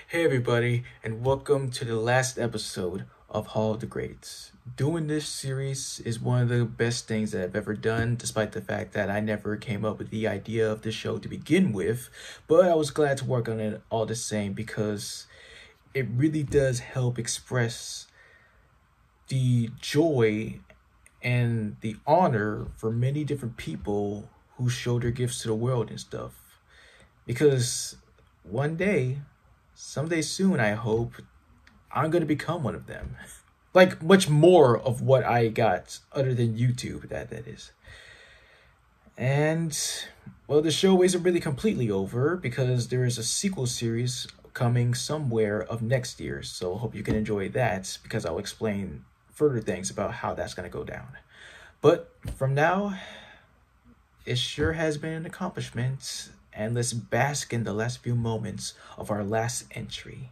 Hey everybody, and welcome to the last episode of Hall of the Greats. Doing this series is one of the best things that I've ever done, despite the fact that I never came up with the idea of the show to begin with, but I was glad to work on it all the same because it really does help express the joy and the honor for many different people who show their gifts to the world and stuff. Because one day, someday soon, I hope, I'm going to become one of them. Like, much more of what I got, other than YouTube, that is. And, well, the show isn't really completely over, because there is a sequel series coming somewhere of next year. So I hope you can enjoy that, because I'll explain further things about how that's going to go down. But, from now, it sure has been an accomplishment. And let's bask in the last few moments of our last entry.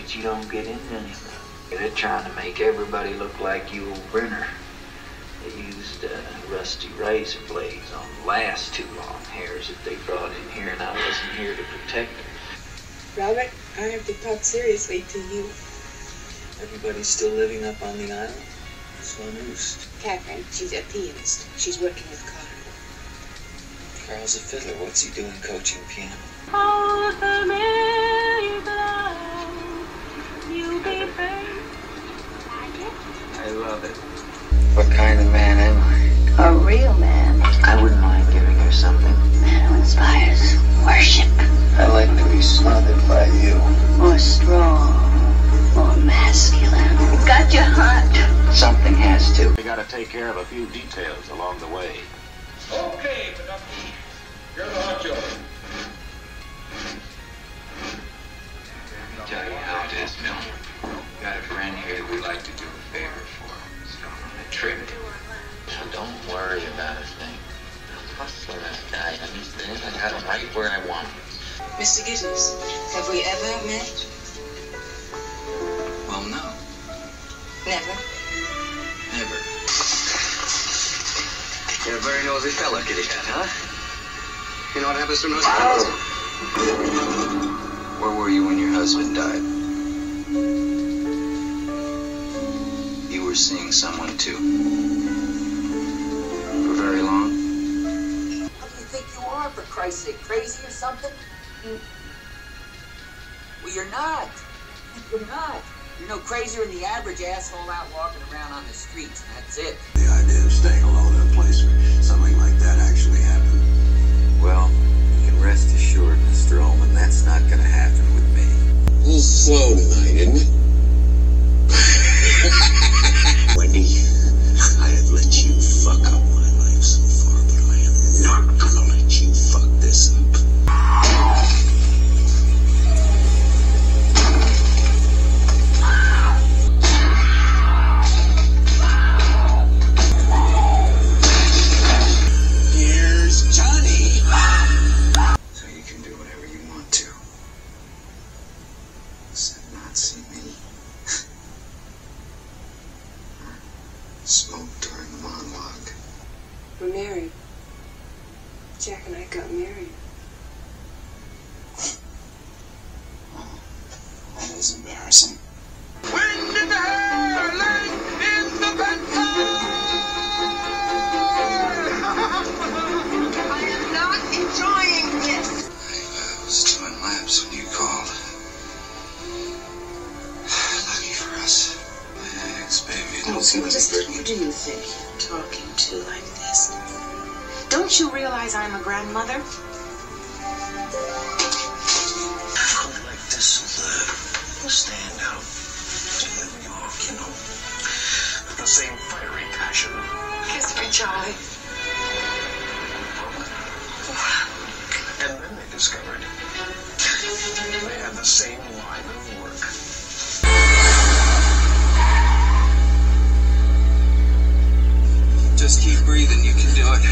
You don't get in anything. They're trying to make everybody look like you old Brenner. They used rusty razor blades on the last two long hairs that they brought in here, and I wasn't here to protect them. Robert, I have to talk seriously to you. Everybody's still living up on the island? So news. Catherine, she's a pianist. She's working with Carl. Carl's a fiddler. What's he doing coaching piano? I love it. What kind of man am I? A real man. I wouldn't mind giving her something. Man who inspires worship. I like to be smothered by you. Or strong. Or masculine. Got you hot. Something has to. We gotta take care of a few details along the way. Okay, production. You're the honcho. Let me tell you how it is, Bill. We got a friend here that we'd like to do a favor for. He's going on a trip. So don't worry about a thing. I'll hustle that guy. I got him right where I want him. Mr. Giddens, have we ever met? Well, no. Never. Never. You're a very nosy fella, kitty cat, huh? You know what happens to nosy fellas? Where were you when your husband died? You were seeing someone, too. For very long? What do you think you are, for Christ's sake? Crazy or something? Well, you're not. You're not. You're no crazier than the average asshole out walking around on the streets. That's it. The idea of staying alone in a place where something like that actually happened. Well, you can rest assured, Mr. Ullman, that's not going to happen with me. A little slow tonight, isn't it? Wendy, I have let you fuck up my life so far, but I am not gonna let you fuck this up. Here's Johnny. So you can do whatever you want to. Except not see me. Jack and I got married. That is embarrassing. Wind in the hair, light in the pencil. I am not enjoying this. I was doing laps when you called. Lucky for us. My ex-baby. Oh, just who do you think you're talking to like this? Don't you realize I'm a grandmother? Something like this will stand out to New York, you know. With the same fiery passion. Kiss me, Charlie. And then they discovered they had the same line of work. Just keep breathing, you can do it.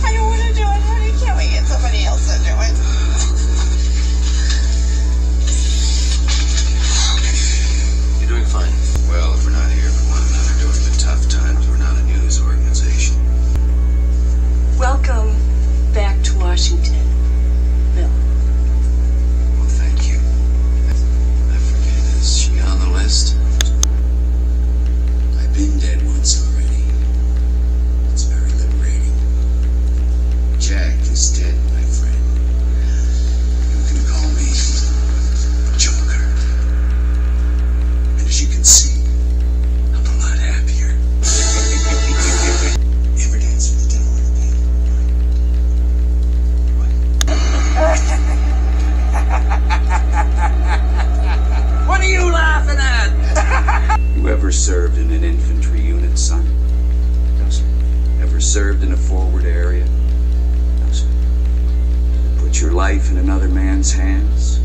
I don't want to do it, honey. Can't we get somebody else to do it? You're doing fine. Well, if we're not here for one another during the tough times, we're not a news organization. Welcome back to Washington, Bill. Well, thank you. I forget, is she on the list? I've been dead once already. It's very liberating. Jack is dead, my friend. You can call me Joker. And as you can see, I'm a lot happier. You ever dance with the devil in the bed? What are you laughing at? You ever served in an infantry unit, son? No, sir. Ever served in a forward area? No, sir. Put your life in another man's hands?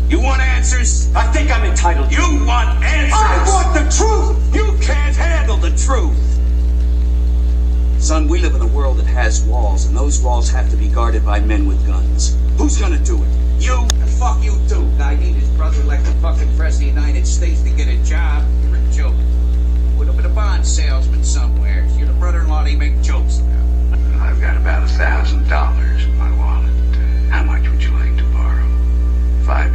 You want answers? I think I'm entitled. You want answers? I want the truth! You can't handle the truth. Son, we live in a world that has walls, and those walls have to be guarded by men with guns. Who's gonna do it? You and fuck you too. I need his brother like the fucking president of the United States to get a job. You're a joke. Would have been a bond salesman somewhere. You're the brother-in-law they make jokes about. I've got about $1,000 in my wallet. How much would you like to borrow? $5?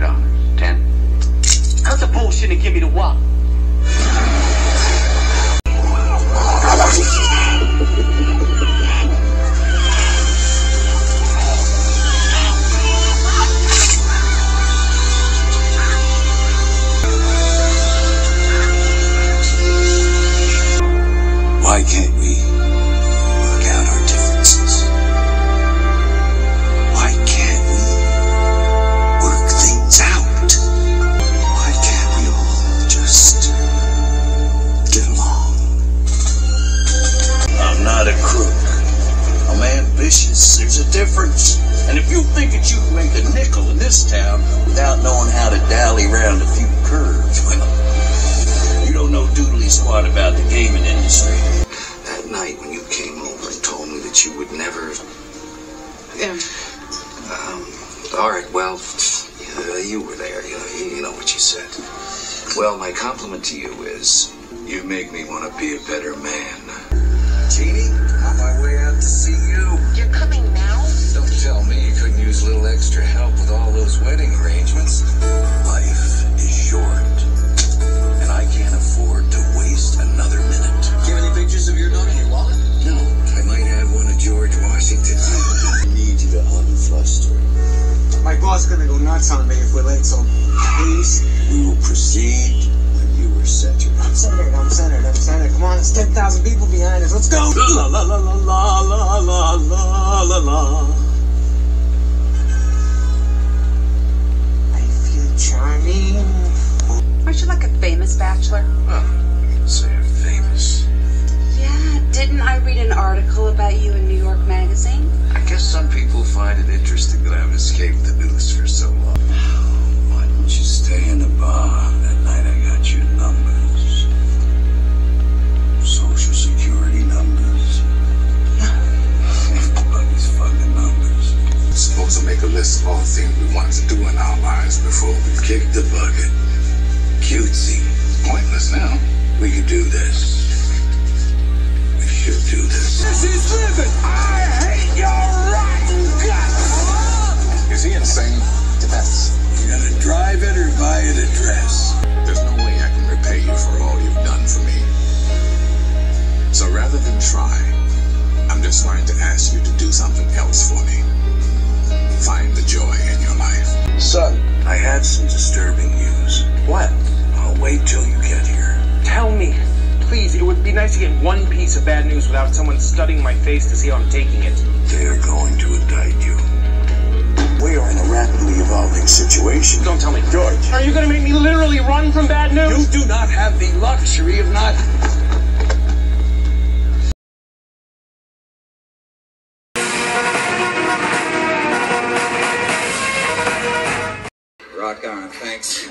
$10? Cut the bullshit and give me the wop. Why can't we work out our differences? Why can't we work things out? Why can't we all just get along? I'm not a crook. I'm ambitious. There's a difference. And if you think that you can make a nickel in this town without knowing how to dally around a few curves, well, you don't know doodly squat about the gaming industry. That night when you came over and told me that you would never... all right, well, you were there, you know what you said. Well, my compliment to you is you make me want to be a better man. Jeannie, on my way out to see you. You're coming now? Don't tell me you couldn't use a little extra help with all those wedding arrangements. Life is short, and I can't afford to waste another minute. Do you have any pictures of your daughter in your wallet? No, I might have one of George Washington. I need you to unfluster. My boss is gonna go nuts on me if we're late, so please. We will proceed when you are centered. I'm centered. Come on, there's 10,000 people behind us. Let's go! La la la la la la la la la la. I feel charming. Aren't you like a famous bachelor? Well, you can say I'm famous. Yeah, didn't I read an article about you in New York Magazine? I guess some people find it interesting that I've escaped the news for so long. Why don't you stay in the bar? That night I got your numbers. Social security numbers. Everybody's fucking numbers. We're supposed to make a list of all the things we want to do in our lives before we kick the bucket. Cutesy. Pointless now. We could do this. We should do do this. This is living. I hate your rotten guts. Is he insane? Depends. You gotta drive it or buy it a dress. There's no way I can repay you for all you've done for me. So rather than try, I'm just going to ask you to do something else for me. Find the joy in your life. Son, I had some disturbing news. What? I'll wait till you get here. Tell me. Please, it would be nice to get one piece of bad news without someone studying my face to see how I'm taking it. They are going to indict you. We are in a rapidly evolving situation. Don't tell me. George. Are you going to make me literally run from bad news? You do not have the luxury of not... Rock on, thanks.